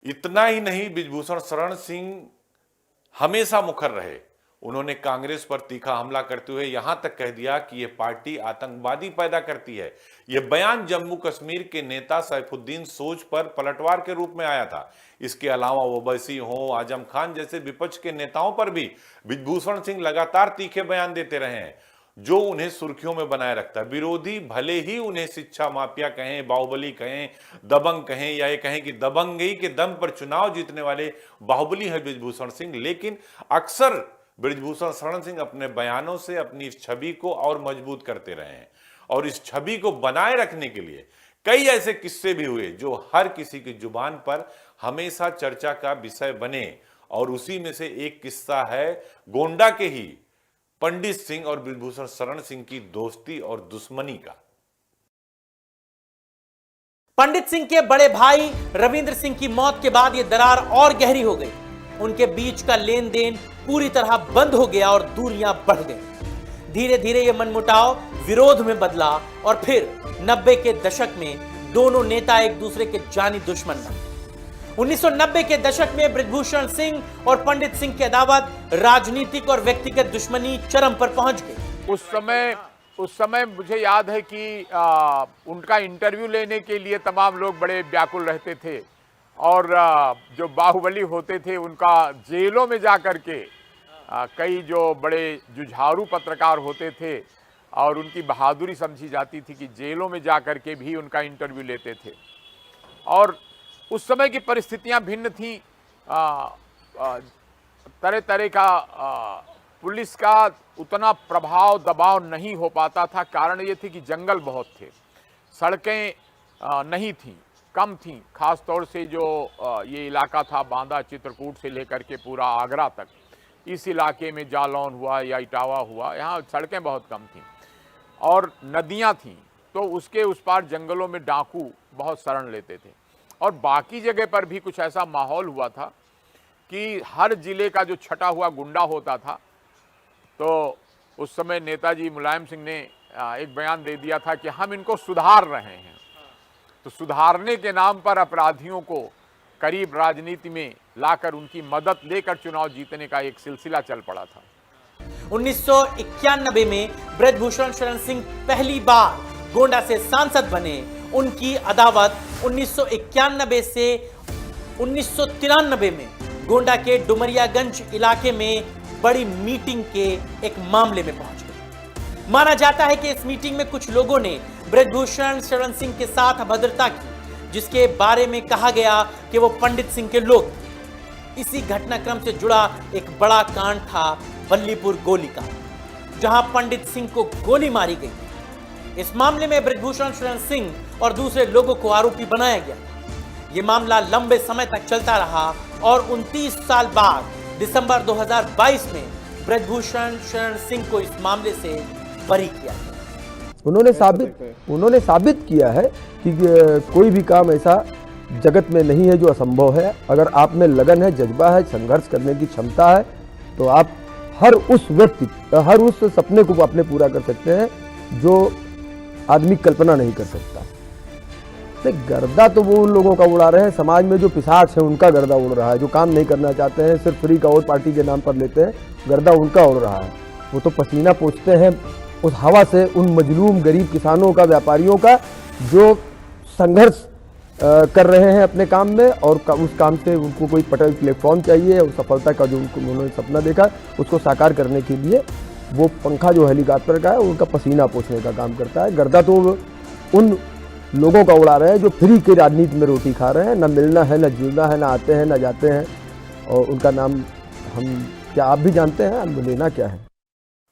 इतना ही नहीं, बृजभूषण शरण सिंह हमेशा मुखर रहे। उन्होंने कांग्रेस पर तीखा हमला करते हुए यहां तक कह दिया कि यह पार्टी आतंकवादी पैदा करती है। यह बयान जम्मू कश्मीर के नेता सैफुद्दीन सोज पर पलटवार के रूप में आया था। इसके अलावा ओवैसी हो, आजम खान जैसे विपक्ष के नेताओं पर भी बृजभूषण सिंह लगातार तीखे बयान देते रहे हैं, जो उन्हें सुर्खियों में बनाए रखता है। विरोधी भले ही उन्हें शिक्षा माफिया कहें, बाहुबली कहें, दबंग कहें, या ये कहें कि दबंगई के दम पर चुनाव जीतने वाले बाहुबली है बृजभूषण सिंह, लेकिन अक्सर बृजभूषण शरण सिंह अपने बयानों से अपनी इस छवि को और मजबूत करते रहे हैं। और इस छवि को बनाए रखने के लिए कई ऐसे किस्से भी हुए जो हर किसी की जुबान पर हमेशा चर्चा का विषय बने। और उसी में से एक किस्सा है गोंडा के ही पंडित सिंह और बृजभूषण शरण सिंह की दोस्ती और दुश्मनी का। पंडित सिंह के बड़े भाई रविंद्र सिंह की मौत के बाद यह दरार और गहरी हो गई। उनके बीच का लेन देन पूरी तरह बंद हो गया और दूरियां बढ़ गई। धीरे धीरे यह मनमुटाव विरोध में बदला और फिर 90 के दशक में दोनों नेता एक दूसरे के जानी दुश्मन बने। 1990 के दशक में बृजभूषण सिंह और पंडित सिंह की अदावत, राजनीतिक और व्यक्तिगत दुश्मनी चरम पर पहुंच गई। उस समय मुझे याद है कि उनका इंटरव्यू लेने के लिए तमाम लोग बड़े व्याकुल रहते थे। और जो बाहुबली होते थे उनका जेलों में जा कर के कई जो बड़े जुझारू पत्रकार होते थे और उनकी बहादुरी समझी जाती थी कि जेलों में जा कर के भी उनका इंटरव्यू लेते थे। और उस समय की परिस्थितियां भिन्न थीं। तरह तरह का पुलिस का उतना प्रभाव दबाव नहीं हो पाता था। कारण ये थे कि जंगल बहुत थे, सड़कें नहीं थीं, कम थीं। खास तौर से जो ये इलाका था बांदा चित्रकूट से लेकर के पूरा आगरा तक, इस इलाके में जालौन हुआ या इटावा हुआ, यहाँ सड़कें बहुत कम थीं और नदियाँ थीं। तो उसके उस पार जंगलों में डाकू बहुत शरण लेते थे। और बाकी जगह पर भी कुछ ऐसा माहौल हुआ था कि हर जिले का जो छटा हुआ गुंडा होता था, तो उस समय नेताजी मुलायम सिंह ने एक बयान दे दिया था कि हम इनको सुधार रहे हैं। तो सुधारने के नाम पर अपराधियों को करीब राजनीति में लाकर उनकी मदद लेकर चुनाव जीतने का एक सिलसिला चल पड़ा था। 1991 में बृजभूषण शरण सिंह पहली बार गोंडा से सांसद बने। उनकी अदावत 1991 से 1993 में गोंडा के डुमरियागंज इलाके में बड़ी मीटिंग के एक मामले में पहुंच गई। माना जाता है कि इस मीटिंग में कुछ लोगों ने बृजभूषण शरण सिंह के साथ अभद्रता की, जिसके बारे में कहा गया कि वो पंडित सिंह के लोग। इसी घटनाक्रम से जुड़ा एक बड़ा कांड था बल्लीपुर गोली का, जहां पंडित सिंह को गोली मारी गई। इस मामले में बृजभूषण शरण सिंह और दूसरे लोगों को आरोपी बनाया गया। यह मामला लंबे समय तक चलता रहा और 29 साल बाद दिसंबर 2022 में बृजभूषण शरण सिंह को इस मामले से बरी किया गया। उन्होंने साबित किया है कि कोई भी काम ऐसा जगत में नहीं है जो असंभव है। अगर आप में लगन है, जज्बा है, संघर्ष करने की क्षमता है, तो आप हर उस सपने को अपने पूरा कर सकते हैं जो आदमी कल्पना नहीं कर सकता। गर्दा तो वो उन लोगों का उड़ा रहे हैं, समाज में जो पिशाच है उनका गर्दा उड़ रहा है। जो काम नहीं करना चाहते हैं, सिर्फ फ्री का वोट पार्टी के नाम पर लेते हैं, गर्दा उनका उड़ रहा है। वो तो पसीना पोंछते हैं उस हवा से, उन मजलूम गरीब किसानों का, व्यापारियों का, जो संघर्ष कर रहे हैं अपने काम में। और उस काम से उनको कोई पटल प्लेटफॉर्म चाहिए, उस सफलता का जो उन्होंने सपना देखा उसको साकार करने के लिए वो पंखा जो हेलीकॉप्टर का है उनका पसीना पोंछने का काम करता है। गर्दा तो उन लोगों का उड़ा रहे हैं जो फ्री के राजनीति में रोटी खा रहे हैं, न मिलना है, न जुलना है, न आते हैं, न जाते हैं। और उनका नाम हम क्या आप भी जानते हैं, हम लेना क्या है।